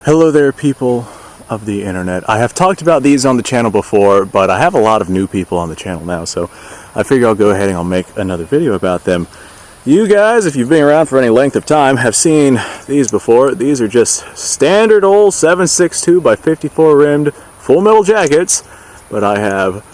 Hello there, people of the internet. I have talked about these on the channel before, but I have a lot of new people on the channel now, so I figure I'll go ahead and I'll make another video about them. You guys, if you've been around for any length of time, have seen these before. These are just standard old 7.62 by 54 rimmed full metal jackets, but I have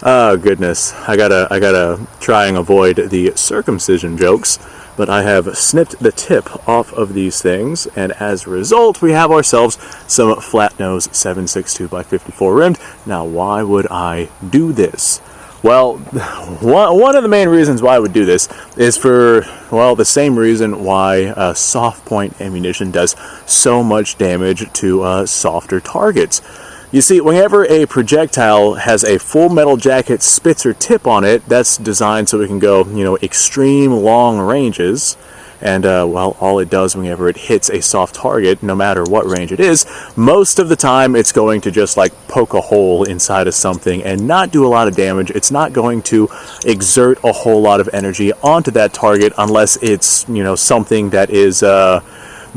oh goodness, I gotta try and avoid the circumcision jokes. But I have snipped the tip off of these things, and as a result, we have ourselves some flat nose 7.62 by 54 rimmed. Now, why would I do this? Well, one of the main reasons why I would do this is for, well, the same reason why soft point ammunition does so much damage to softer targets. You see, whenever a projectile has a full metal jacket spitzer tip on it, that's designed so it can go, extreme long ranges. And, well, all it does whenever it hits a soft target, no matter what range it is, most of the time it's going to just, poke a hole inside of something and not do a lot of damage. It's not going to exert a whole lot of energy onto that target unless it's, something that is,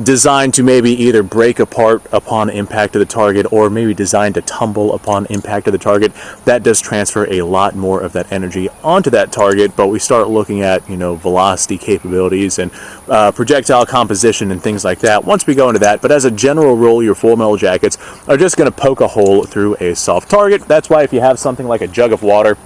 designed to maybe either break apart upon impact of the target or maybe designed to tumble upon impact of the target. That does transfer a lot more of that energy onto that target, but we start looking at, velocity capabilities and projectile composition and things like that once we go into that. But as a general rule, your full metal jackets are just going to poke a hole through a soft target. That's why if you have something like a jug of water,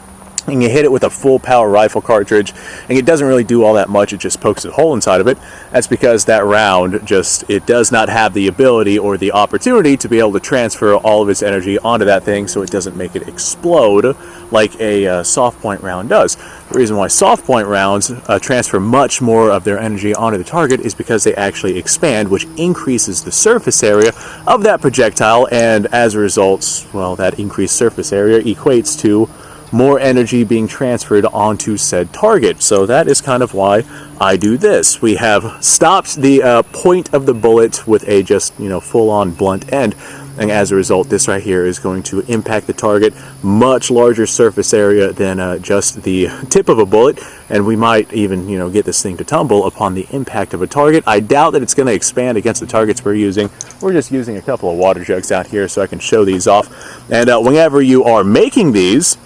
and you hit it with a full power rifle cartridge, and it doesn't really do all that much, it just pokes a hole inside of it. That's because that round it does not have the ability or the opportunity to be able to transfer all of its energy onto that thing, so it doesn't make it explode like a soft point round does. The reason why soft point rounds transfer much more of their energy onto the target is because they actually expand, which increases the surface area of that projectile, and as a result, well, that increased surface area equates to more energy being transferred onto said target. So that is kind of why I do this. We have stopped the point of the bullet with a just, full-on blunt end, and as a result, this right here is going to impact the target much larger surface area than just the tip of a bullet, and we might even, get this thing to tumble upon the impact of a target. I doubt that it's going to expand against the targets we're using. We're just using a couple of water jugs out here so I can show these off. And whenever you are making these,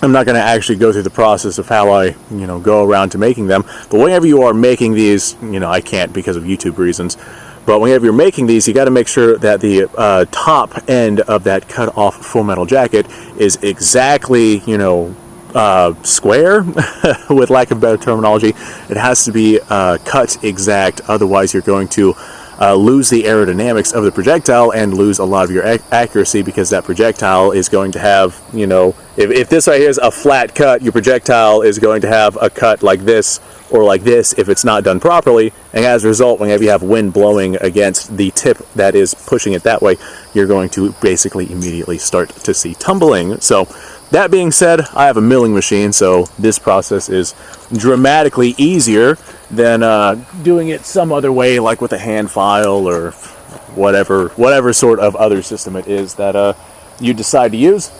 I'm not going to actually go through the process of how I, go around to making them. But whenever you are making these, I can't because of YouTube reasons. But whenever you're making these, you got to make sure that the top end of that cut off full metal jacket is exactly, square, with lack of better terminology. It has to be cut exact. Otherwise, you're going to lose the aerodynamics of the projectile and lose a lot of your accuracy, because that projectile is going to have, if this right here is a flat cut, your projectile is going to have a cut like this or like this if it's not done properly, and as a result, whenever you have wind blowing against the tip that is pushing it that way, you're going to basically immediately start to see tumbling. So that being said, I have a milling machine, so this process is dramatically easier than doing it some other way, like with a hand file or whatever sort of other system it is that you decide to use.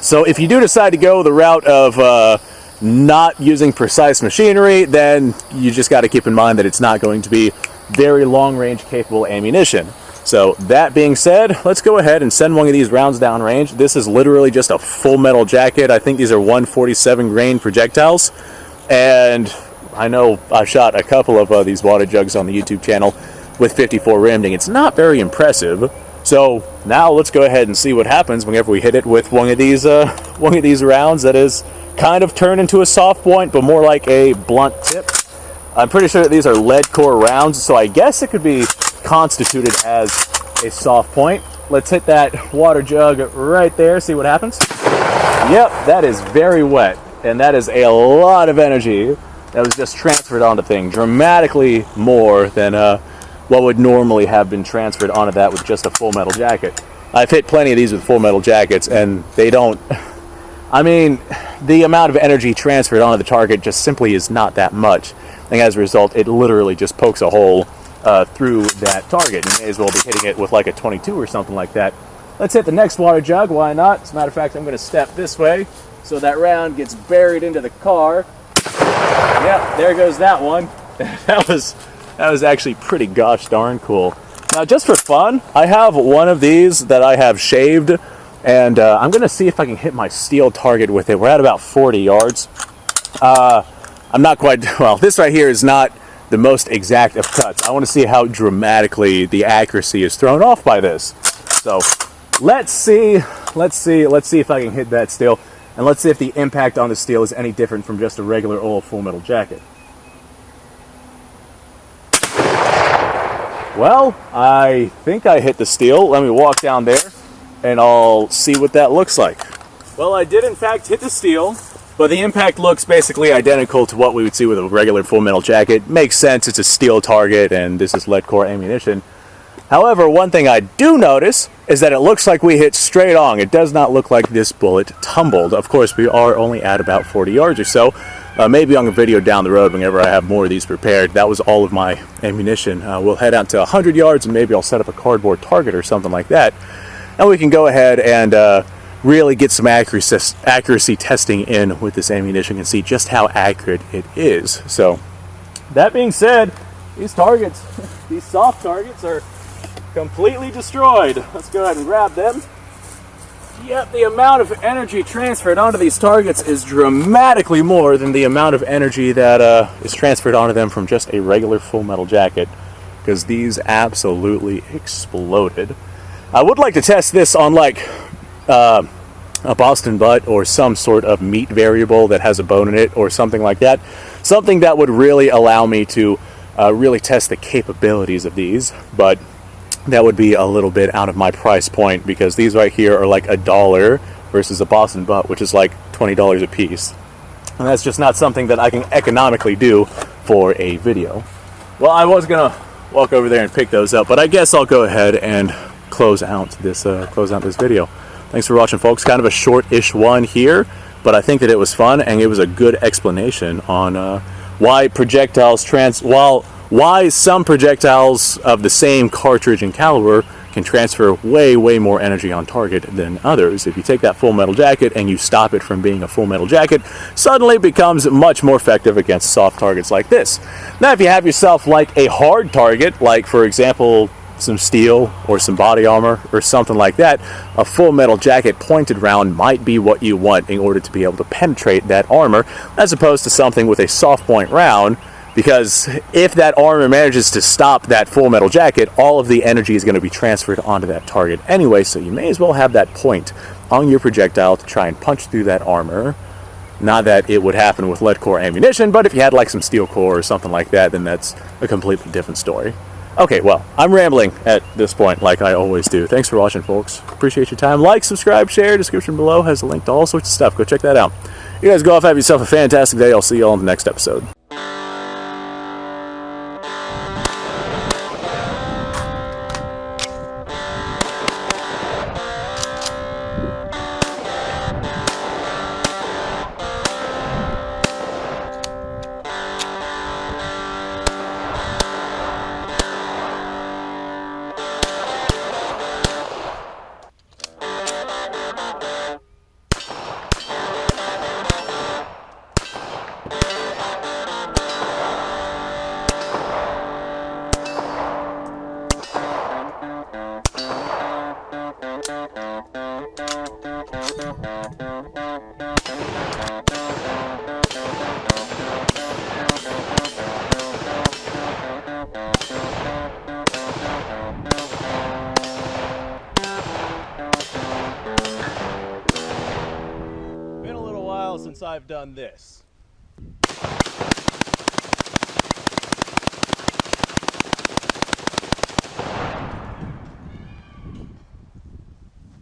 So if you do decide to go the route of not using precise machinery, then you just got to keep in mind that it's not going to be very long-range capable ammunition. So that being said, let's go ahead and send one of these rounds downrange. This is literally just a full metal jacket. I think these are 147 grain projectiles, and I know I shot a couple of these water jugs on the YouTube channel with 54 rimmed, and it's not very impressive. So now let's go ahead and see what happens whenever we hit it with one of these rounds that is kind of turned into a soft point, but more like a blunt tip. I'm pretty sure that these are lead core rounds, so I guess it could be constituted as a soft point. Let's hit that water jug right there, see what happens. Yep, that is very wet, and that is a lot of energy that was just transferred onto the thing, dramatically more than what would normally have been transferred onto that with just a full metal jacket. I've hit plenty of these with full metal jackets, and they don't, I mean, the amount of energy transferred onto the target just simply is not that much, and as a result, it literally just pokes a hole through that target. You may as well be hitting it with like a 22 or something like that. Let's hit the next water jug, why not? As a matter of fact, I'm going to step this way so that round gets buried into the car. Yep, there goes that one. That That was actually pretty gosh darn cool. Now, just for fun, I have one of these that I have shaved, and I'm going to see if I can hit my steel target with it. We're at about 40 yards. I'm not quite, well, this right here is not the most exact of cuts. I want to see how dramatically the accuracy is thrown off by this. So let's see if I can hit that steel, and let's see if the impact on the steel is any different from just a regular old Full Metal Jacket. Well, I think I hit the steel. Let me walk down there and I'll see what that looks like. Well, I did in fact hit the steel, but the impact looks basically identical to what we would see with a regular Full Metal Jacket. Makes sense, it's a steel target and this is lead core ammunition. However, one thing I do notice is that it looks like we hit straight on. It does not look like this bullet tumbled. Of course, we are only at about 40 yards or so. Maybe on a video down the road, whenever I have more of these prepared. That was all of my ammunition. We'll head out to 100 yards and maybe I'll set up a cardboard target or something like that. And we can go ahead and really get some accuracy testing in with this ammunition and see just how accurate it is. So, that being said, these targets, these soft targets are completely destroyed. Let's go ahead and grab them. Yep, the amount of energy transferred onto these targets is dramatically more than the amount of energy that is transferred onto them from just a regular Full Metal Jacket, because these absolutely exploded. I would like to test this on like a Boston butt or some sort of meat variable that has a bone in it or something like that. Something that would really allow me to really test the capabilities of these, but that would be a little bit out of my price point because these right here are like $1 versus a Boston butt, which is like $20 a piece. And that's just not something that I can economically do for a video. Well, I was gonna walk over there and pick those up, but I guess I'll go ahead and close out this video. Thanks for watching, folks. Kind of a short-ish one here, but I think that it was fun and it was a good explanation on why projectiles why some projectiles of the same cartridge and caliber can transfer way more energy on target than others. If you take that Full Metal Jacket and you stop it from being a Full Metal Jacket, suddenly it becomes much more effective against soft targets like this. Now, if you have yourself like a hard target, like for example some steel or some body armor or something like that, a Full Metal Jacket pointed round might be what you want in order to be able to penetrate that armor, as opposed to something with a soft point round. Because if that armor manages to stop that Full Metal Jacket, all of the energy is going to be transferred onto that target anyway, so you may as well have that point on your projectile to try and punch through that armor. Not that it would happen with lead core ammunition, but if you had like some steel core or something like that, then that's a completely different story. Okay, well, I'm rambling at this point like I always do. Thanks for watching, folks. Appreciate your time. Like, subscribe, share. Description below has a link to all sorts of stuff. Go check that out. You guys go off, have yourself a fantastic day. I'll see you all in the next episode. Since I've done this.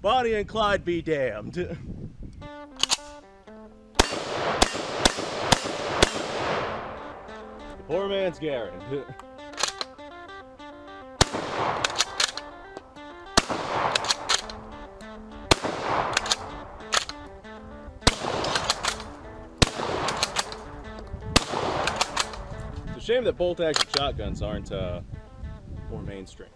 Bonnie and Clyde be damned. Poor man's Garrett. It's a shame that bolt-action shotguns aren't more mainstream.